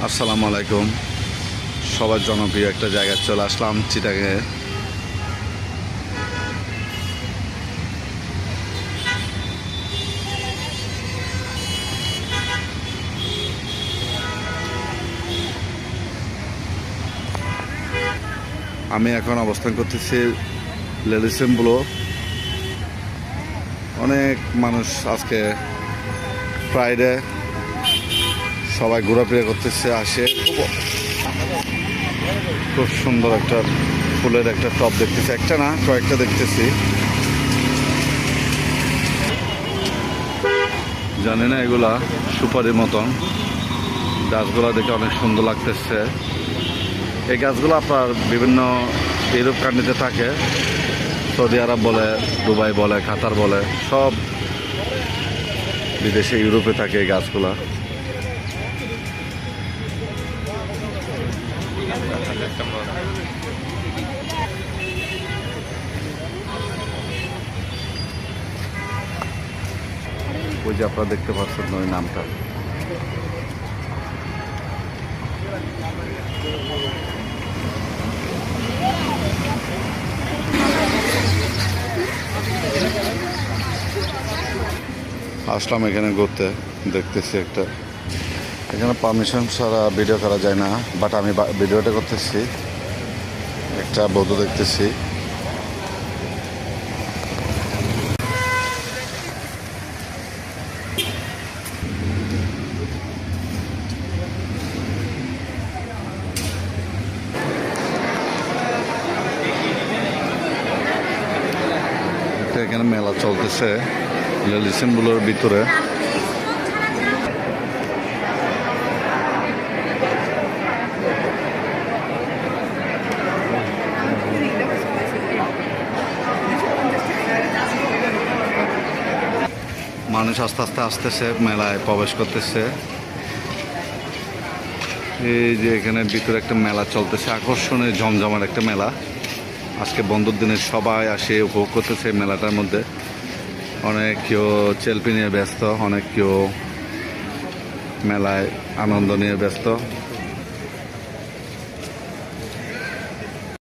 আসসালামু আলাইকুম। সবার জনপ্রিয় একটা জায়গায় চলে আসলাম, চিটাগাঙে। আমি এখন অবস্থান করতেছি লেলিসেম্বুলো। অনেক মানুষ আজকে ফ্রাইডে, সবাই ঘোরাফেরা করতেছে, আসে। খুব সুন্দর একটা ফুলের একটা টব দেখতেছি, একটা না কয়েকটা দেখতেছি। জানি না এগুলা সুপারির মতন, গাছগুলা দেখে অনেক সুন্দর লাগতেছে। এই গাছগুলো আপনার বিভিন্ন ইউরোপ কান্ট্রিতে থাকে, সৌদি আরব বলে, দুবাই বলে, কাতার বলে, সব বিদেশে ইউরোপে থাকে এই গাছগুলা। ওই যে আপনারা দেখতে পাচ্ছেন ওই নামটা। আসলাম এখানে ঘুরতে, দেখতেছি একটা, এখানে পারমিশন ছাড়া ভিডিও করা যায় না, বাট আমি ভিডিওটা করতেছি। একটা বৌদ্ধ দেখতেছি। এখানে মেলা চলতেছে লেলিসেম্বুলোর ভিতরে। মানুষ আস্তে আস্তে আসতেছে, মেলায় প্রবেশ করতেছে। এই যে এখানে ভিতরে একটা মেলা চলতেছে, আকর্ষণীয় জমজমার একটা মেলা। আজকে বন্ধুর দিনে সবাই আসে, উপভোগ করতেছে এই মেলাটার মধ্যে। অনেক কেউ সেলফি নিয়ে ব্যস্ত, অনেক কেউ মেলায় আনন্দ নিয়ে ব্যস্ত।